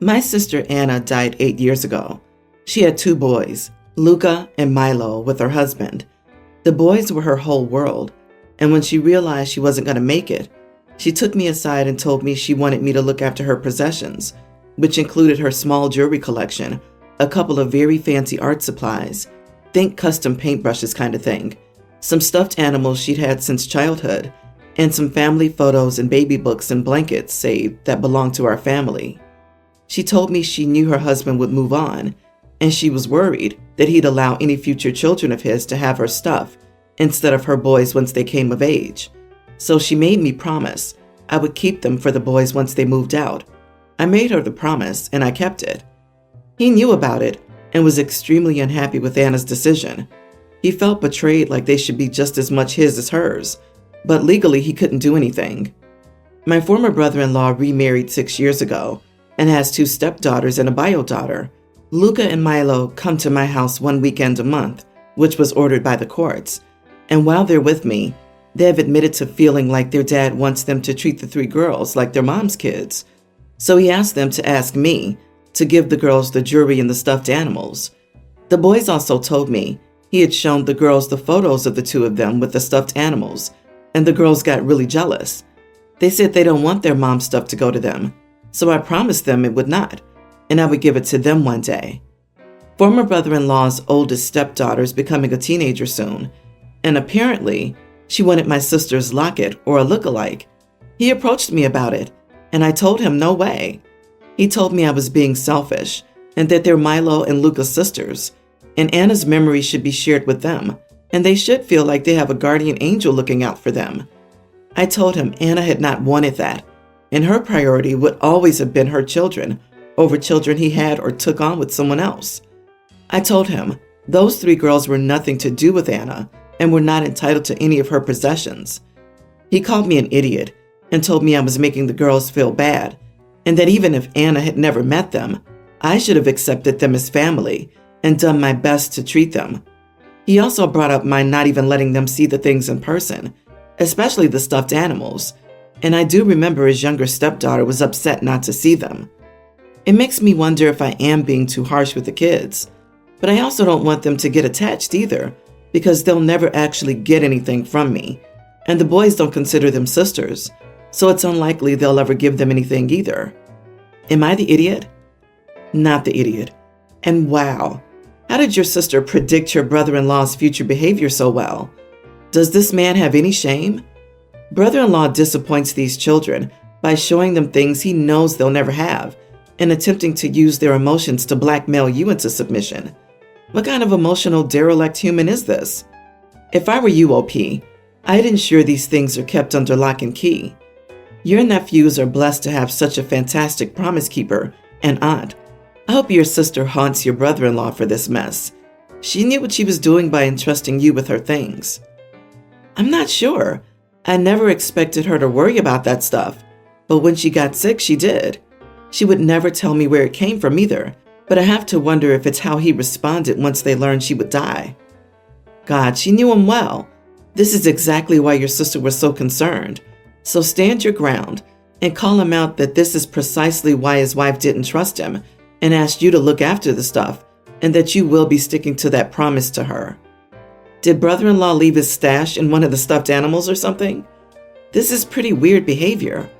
My sister Anna died 8 years ago. She had 2 boys, Luca and Milo, with her husband. The boys were her whole world, and when she realized she wasn't going to make it, she took me aside and told me she wanted me to look after her possessions, which included her small jewelry collection, a couple of very fancy art supplies, think custom paintbrushes kind of thing, some stuffed animals she'd had since childhood, and some family photos and baby books and blankets saved that belonged to our family. She told me she knew her husband would move on, and she was worried that he'd allow any future children of his to have her stuff instead of her boys once they came of age. So she made me promise I would keep them for the boys once they moved out. I made her the promise, and I kept it. He knew about it and was extremely unhappy with Anna's decision. He felt betrayed, like they should be just as much his as hers, but legally he couldn't do anything. My former brother-in-law remarried 6 years ago and has 2 stepdaughters and a bio daughter. Luca and Milo come to my house 1 weekend a month, which was ordered by the courts. And while they're with me, they have admitted to feeling like their dad wants them to treat the 3 girls like their mom's kids. So he asked them to ask me to give the girls the jewelry and the stuffed animals. The boys also told me he had shown the girls the photos of the 2 of them with the stuffed animals, and the girls got really jealous. They said they don't want their mom's stuff to go to them, so I promised them it would not, and I would give it to them one day. Former brother-in-law's oldest stepdaughter is becoming a teenager soon, and apparently she wanted my sister's locket or a look-alike. He approached me about it, and I told him no way. He told me I was being selfish and that they're Milo and Luca's sisters, and Anna's memory should be shared with them, and they should feel like they have a guardian angel looking out for them. I told him Anna had not wanted that, and her priority would always have been her children over children he had or took on with someone else. I told him those 3 girls were nothing to do with Anna and were not entitled to any of her possessions. He called me an idiot and told me I was making the girls feel bad, and that even if Anna had never met them, I should have accepted them as family and done my best to treat them. He also brought up my not even letting them see the things in person, especially the stuffed animals, and I do remember his younger stepdaughter was upset not to see them. It makes me wonder if I am being too harsh with the kids, but I also don't want them to get attached either, because they'll never actually get anything from me, and the boys don't consider them sisters, so it's unlikely they'll ever give them anything either. Am I the idiot? Not the idiot. And wow, how did your sister predict your brother-in-law's future behavior so well? Does this man have any shame? Brother-in-law disappoints these children by showing them things he knows they'll never have and attempting to use their emotions to blackmail you into submission. What kind of emotional derelict human is this? If I were you, OP, I'd ensure these things are kept under lock and key. Your nephews are blessed to have such a fantastic promise keeper and aunt. I hope your sister haunts your brother-in-law for this mess. She knew what she was doing by entrusting you with her things. I'm not sure. I never expected her to worry about that stuff, but when she got sick, she did. She would never tell me where it came from either, but I have to wonder if it's how he responded once they learned she would die. God, she knew him well. This is exactly why your sister was so concerned. So stand your ground and call him out that this is precisely why his wife didn't trust him and asked you to look after the stuff, and that you will be sticking to that promise to her. Did brother-in-law leave his stash in one of the stuffed animals or something? This is pretty weird behavior.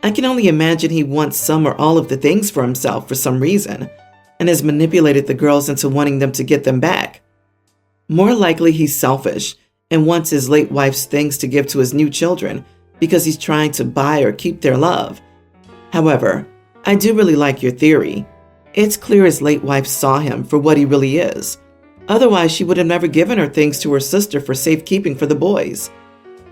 I can only imagine he wants some or all of the things for himself for some reason, and has manipulated the girls into wanting them to get them back. More likely he's selfish and wants his late wife's things to give to his new children because he's trying to buy or keep their love. However, I do really like your theory. It's clear his late wife saw him for what he really is. Otherwise, she would have never given her things to her sister for safekeeping for the boys.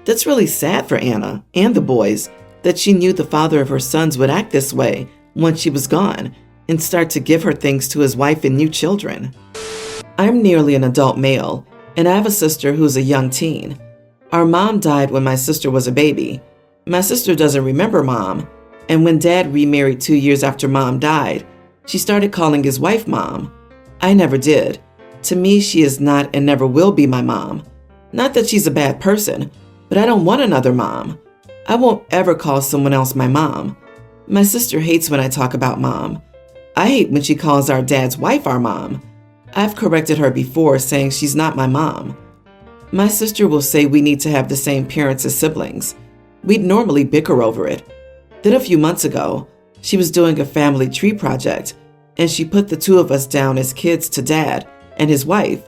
That's really sad for Anna and the boys that she knew the father of her sons would act this way once she was gone and start to give her things to his wife and new children. I'm nearly an adult male, and I have a sister who's a young teen. Our mom died when my sister was a baby. My sister doesn't remember mom, and when dad remarried 2 years after mom died, she started calling his wife mom. I never did. To me, she is not and never will be my mom. Not that she's a bad person, but I don't want another mom. I won't ever call someone else my mom. My sister hates when I talk about mom. I hate when she calls our dad's wife our mom. I've corrected her before, saying she's not my mom. My sister will say we need to have the same parents as siblings. We'd normally bicker over it. Then a few months ago, she was doing a family tree project, and she put the two of us down as kids to dad and his wife.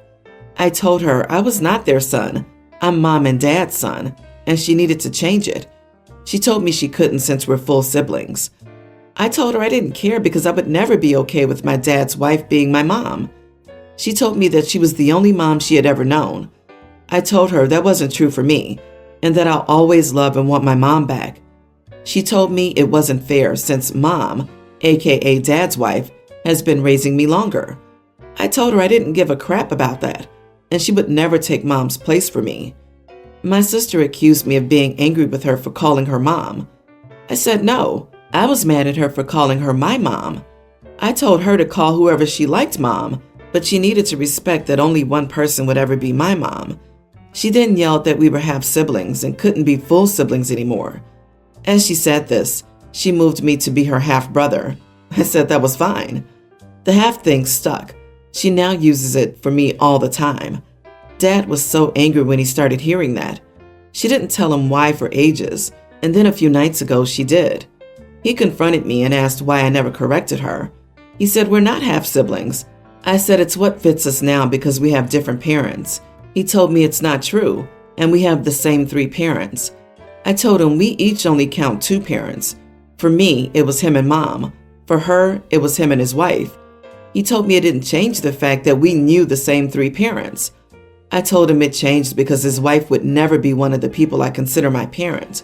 I told her I was not their son. I'm mom and dad's son, and she needed to change it. She told me she couldn't since we're full siblings. I told her I didn't care because I would never be okay with my dad's wife being my mom. She told me that she was the only mom she had ever known. I told her that wasn't true for me, and that I'll always love and want my mom back. She told me it wasn't fair since mom, aka dad's wife, has been raising me longer. I told her I didn't give a crap about that, and she would never take mom's place for me. My sister accused me of being angry with her for calling her mom. I said no, I was mad at her for calling her my mom. I told her to call whoever she liked mom, but she needed to respect that only one person would ever be my mom. She then yelled that we were half siblings and couldn't be full siblings anymore. As she said this, she moved me to be her half brother. I said that was fine. The half thing stuck. She now uses it for me all the time. Dad was so angry when he started hearing that. She didn't tell him why for ages, and then a few nights ago she did. He confronted me and asked why I never corrected her. He said we're not half siblings. I said it's what fits us now because we have different parents. He told me it's not true, and we have the same 3 parents. I told him we each only count 2 parents. For me, it was him and mom. For her, it was him and his wife. He told me it didn't change the fact that we knew the same 3 parents. I told him it changed because his wife would never be one of the people I consider my parent.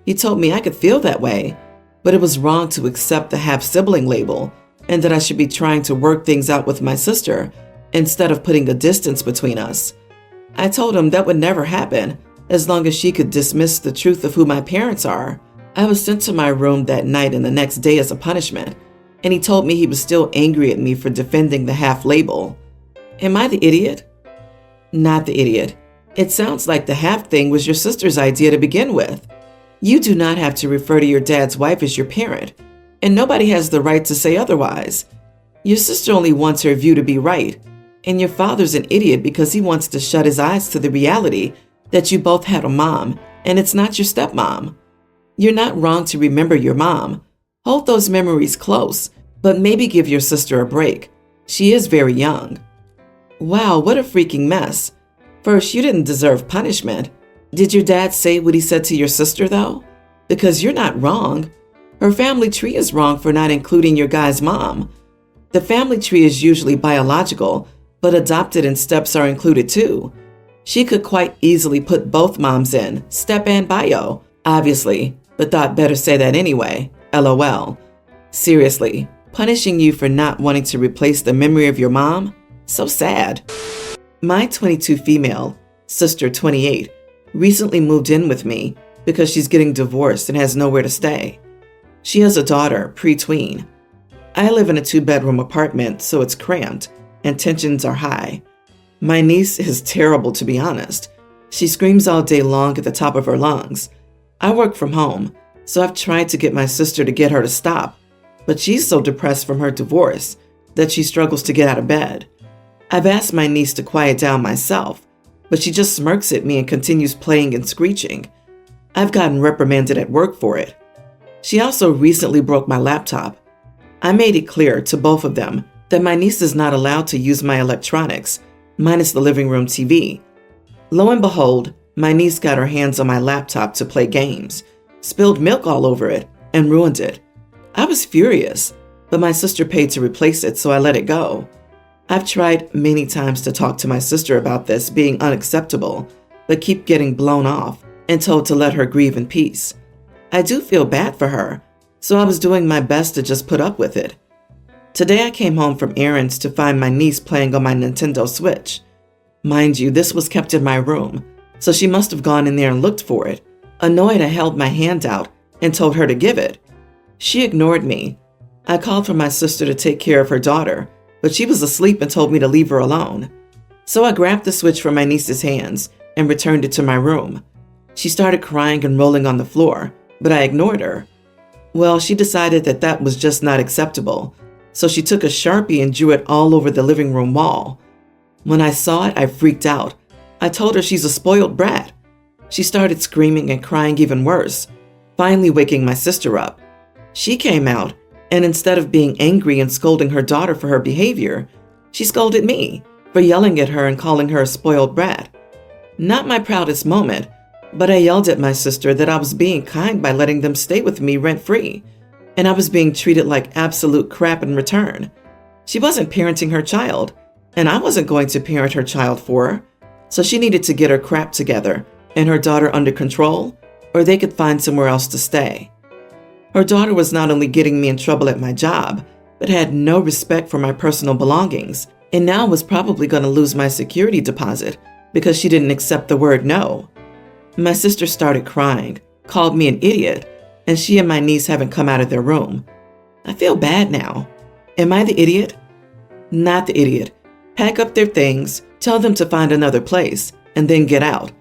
He told me I could feel that way, but it was wrong to accept the half-sibling label and that I should be trying to work things out with my sister instead of putting a distance between us. I told him that would never happen as long as she could dismiss the truth of who my parents are. I was sent to my room that night and the next day as a punishment, and he told me he was still angry at me for defending the half label. Am I the idiot? Not the idiot. It sounds like the half thing was your sister's idea to begin with. You do not have to refer to your dad's wife as your parent, and nobody has the right to say otherwise. Your sister only wants her view to be right, and your father's an idiot because he wants to shut his eyes to the reality that you both had a mom, and it's not your stepmom. You're not wrong to remember your mom. Hold those memories close, but maybe give your sister a break. She is very young. Wow, what a freaking mess. First, you didn't deserve punishment. Did your dad say what he said to your sister, though? Because you're not wrong. Her family tree is wrong for not including your guy's mom. The family tree is usually biological, but adopted and steps are included too. She could quite easily put both moms in, step and bio, obviously, but thought better say that anyway. LOL. Seriously, punishing you for not wanting to replace the memory of your mom? So sad. My 22 female, sister 28, recently moved in with me because she's getting divorced and has nowhere to stay. She has a daughter, pre-tween. I live in a 2-bedroom apartment, so it's cramped and tensions are high. My niece is terrible, to be honest. She screams all day long at the top of her lungs. I work from home, so I've tried to get my sister to get her to stop, but she's so depressed from her divorce that she struggles to get out of bed. I've asked my niece to quiet down myself, but she just smirks at me and continues playing and screeching. I've gotten reprimanded at work for it. She also recently broke my laptop. I made it clear to both of them that my niece is not allowed to use my electronics, minus the living room TV. Lo and behold, my niece got her hands on my laptop to play games, spilled milk all over it, and ruined it. I was furious, but my sister paid to replace it, so I let it go. I've tried many times to talk to my sister about this being unacceptable, but keep getting blown off and told to let her grieve in peace. I do feel bad for her, so I was doing my best to just put up with it. Today I came home from errands to find my niece playing on my Nintendo Switch. Mind you, this was kept in my room, so she must have gone in there and looked for it. Annoyed, I held my hand out and told her to give it. She ignored me. I called for my sister to take care of her daughter, but she was asleep and told me to leave her alone. So I grabbed the Switch from my niece's hands and returned it to my room. She started crying and rolling on the floor, but I ignored her. Well, she decided that was just not acceptable, so she took a Sharpie and drew it all over the living room wall. When I saw it, I freaked out. I told her she's a spoiled brat. She started screaming and crying even worse, finally waking my sister up. She came out, and instead of being angry and scolding her daughter for her behavior, she scolded me for yelling at her and calling her a spoiled brat. Not my proudest moment, but I yelled at my sister that I was being kind by letting them stay with me rent-free, and I was being treated like absolute crap in return. She wasn't parenting her child, and I wasn't going to parent her child for her, so she needed to get her crap together and her daughter under control, or they could find somewhere else to stay. Her daughter was not only getting me in trouble at my job, but had no respect for my personal belongings, and now was probably going to lose my security deposit because she didn't accept the word no. My sister started crying, called me an idiot, and she and my niece haven't come out of their room. I feel bad now. Am I the idiot? Not the idiot. Pack up their things, tell them to find another place, and then get out.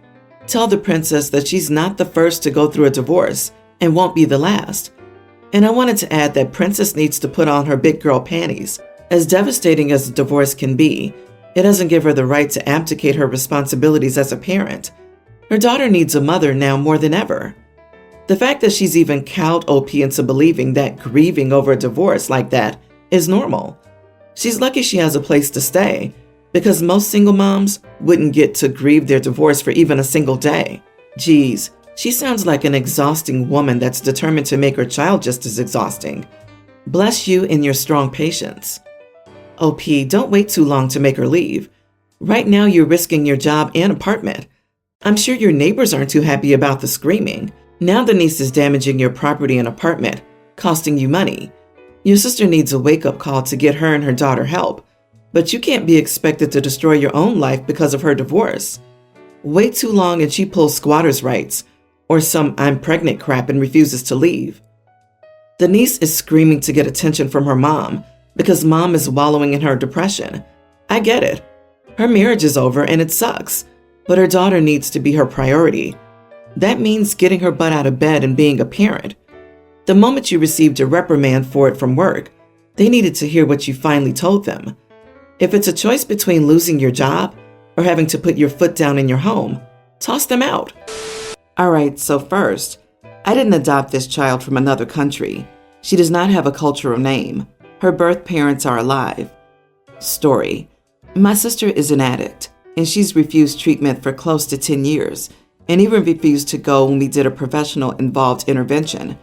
Tell the princess that she's not the first to go through a divorce and won't be the last. And I wanted to add that Princess needs to put on her big girl panties. As devastating as a divorce can be, it doesn't give her the right to abdicate her responsibilities as a parent. Her daughter needs a mother now more than ever. The fact that she's even cowed OP into believing that grieving over a divorce like that is normal. She's lucky she has a place to stay, because most single moms wouldn't get to grieve their divorce for even a single day. Geez, she sounds like an exhausting woman that's determined to make her child just as exhausting. Bless you in your strong patience. OP, don't wait too long to make her leave. Right now you're risking your job and apartment. I'm sure your neighbors aren't too happy about the screaming. Now the niece is damaging your property and apartment, costing you money. Your sister needs a wake-up call to get her and her daughter help, but you can't be expected to destroy your own life because of her divorce. Wait too long and she pulls squatter's rights, or some I'm pregnant crap and refuses to leave. The niece is screaming to get attention from her mom because mom is wallowing in her depression. I get it. Her marriage is over and it sucks, but her daughter needs to be her priority. That means getting her butt out of bed and being a parent. The moment you received a reprimand for it from work, they needed to hear what you finally told them. If it's a choice between losing your job or having to put your foot down in your home, toss them out. All right, so first, I didn't adopt this child from another country. She does not have a cultural name. Her birth parents are alive. Story. My sister is an addict, and she's refused treatment for close to 10 years, and even refused to go when we did a professional-involved intervention.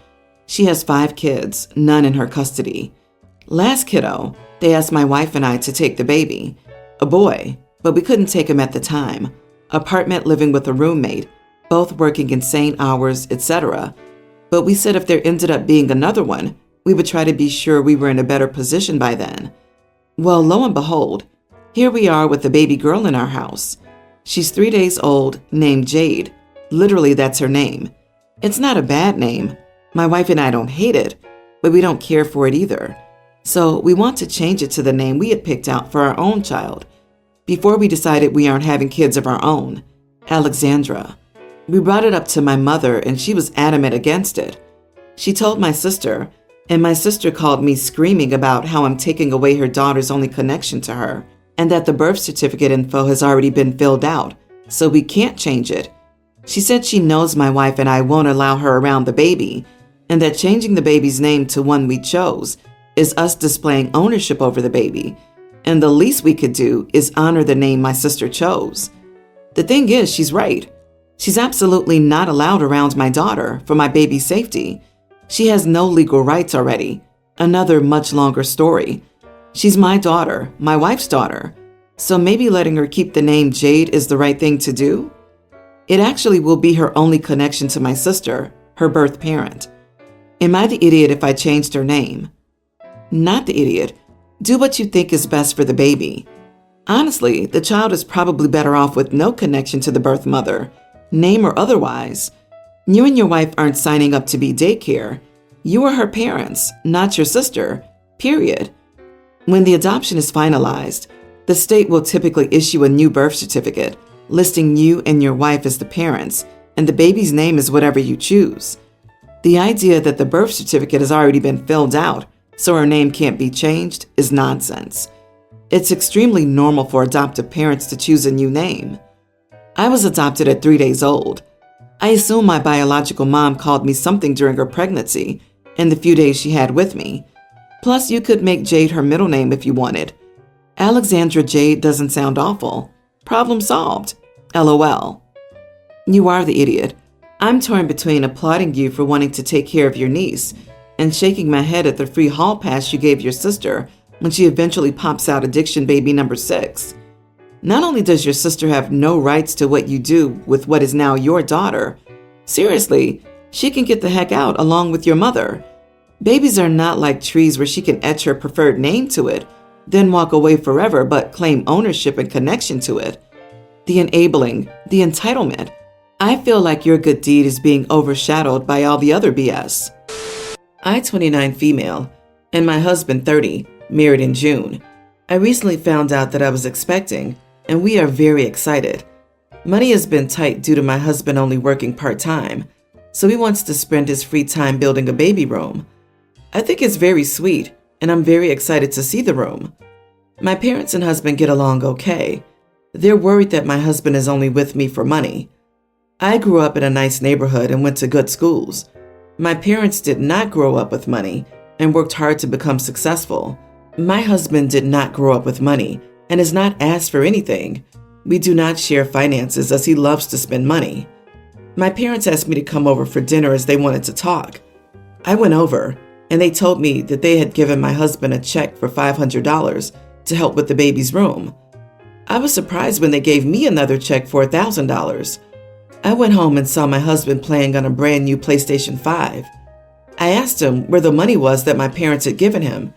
She has 5 kids, none in her custody. Last kiddo, they asked my wife and I to take the baby, a boy, but we couldn't take him at the time. Apartment living with a roommate, both working insane hours, etc. But we said if there ended up being another one, we would try to be sure we were in a better position by then. Well, lo and behold, here we are with a baby girl in our house. She's 3 days old, named Jade. Literally, that's her name. It's not a bad name. My wife and I don't hate it, but we don't care for it either. So we want to change it to the name we had picked out for our own child before we decided we aren't having kids of our own, Alexandra. We brought it up to my mother and she was adamant against it. She told my sister, and my sister called me screaming about how I'm taking away her daughter's only connection to her and that the birth certificate info has already been filled out, so we can't change it. She said she knows my wife and I won't allow her around the baby, and that changing the baby's name to one we chose is us displaying ownership over the baby, and the least we could do is honor the name my sister chose. The thing is, she's right. She's absolutely not allowed around my daughter for my baby's safety. She has no legal rights already. Another much longer story. She's my daughter, my wife's daughter, so maybe letting her keep the name Jade is the right thing to do? It actually will be her only connection to my sister, her birth parent. Am I the idiot if I changed her name? Not the idiot. Do what you think is best for the baby. Honestly, the child is probably better off with no connection to the birth mother, name or otherwise. You and your wife aren't signing up to be daycare. You are her parents, not your sister, period. When the adoption is finalized, the state will typically issue a new birth certificate, listing you and your wife as the parents, and the baby's name is whatever you choose. The idea that the birth certificate has already been filled out so her name can't be changed is nonsense. It's extremely normal for adoptive parents to choose a new name. I was adopted at 3 days old. I assume my biological mom called me something during her pregnancy and the few days she had with me. Plus, you could make Jade her middle name if you wanted. Alexandra Jade doesn't sound awful. Problem solved. LOL. You are the idiot. I'm torn between applauding you for wanting to take care of your niece and shaking my head at the free hall pass you gave your sister when she eventually pops out addiction baby number 6. Not only does your sister have no rights to what you do with what is now your daughter, seriously, she can get the heck out along with your mother. Babies are not like trees where she can etch her preferred name to it, then walk away forever but claim ownership and connection to it. The enabling, the entitlement. I feel like your good deed is being overshadowed by all the other BS. I, 29 female, and my husband, 30, married in June. I recently found out that I was expecting, and we are very excited. Money has been tight due to my husband only working part-time, so he wants to spend his free time building a baby room. I think it's very sweet, and I'm very excited to see the room. My parents and husband get along okay. They're worried that my husband is only with me for money. I grew up in a nice neighborhood and went to good schools. My parents did not grow up with money and worked hard to become successful. My husband did not grow up with money and has not asked for anything. We do not share finances as he loves to spend money. My parents asked me to come over for dinner as they wanted to talk. I went over, and they told me that they had given my husband a check for $500 to help with the baby's room. I was surprised when they gave me another check for $1,000. I went home and saw my husband playing on a brand new PlayStation 5. I asked him where the money was that my parents had given him,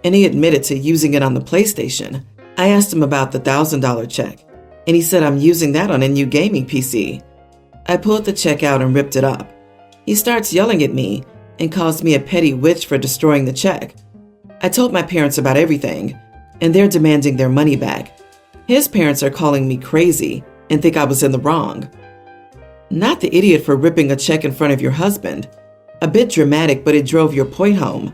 and he admitted to using it on the PlayStation. I asked him about the $1,000 check, and he said I'm using that on a new gaming PC. I pulled the check out and ripped it up. He starts yelling at me and calls me a petty witch for destroying the check. I told my parents about everything, and they're demanding their money back. His parents are calling me crazy and think I was in the wrong. Not the idiot for ripping a check in front of your husband. A bit dramatic, but it drove your point home.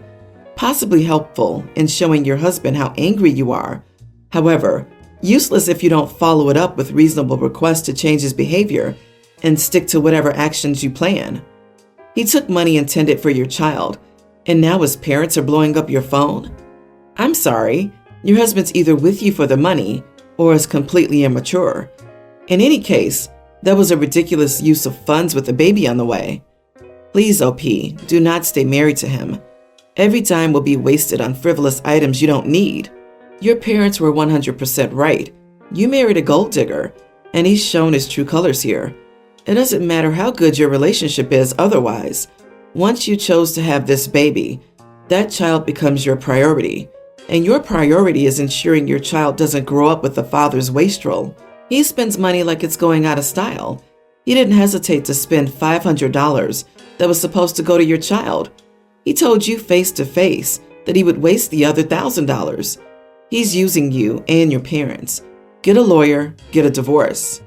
Possibly helpful in showing your husband how angry you are. However, useless if you don't follow it up with reasonable requests to change his behavior and stick to whatever actions you plan. He took money intended for your child, and now his parents are blowing up your phone? I'm sorry, your husband's either with you for the money or is completely immature. In any case, that was a ridiculous use of funds with a baby on the way. Please, OP, do not stay married to him. Every dime will be wasted on frivolous items you don't need. Your parents were 100% right. You married a gold digger, and he's shown his true colors here. It doesn't matter how good your relationship is otherwise. Once you chose to have this baby, that child becomes your priority. And your priority is ensuring your child doesn't grow up with the father's wastrel. He spends money like it's going out of style. He didn't hesitate to spend $500 that was supposed to go to your child. He told you face to face that he would waste the other $1,000. He's using you and your parents. Get a lawyer, get a divorce.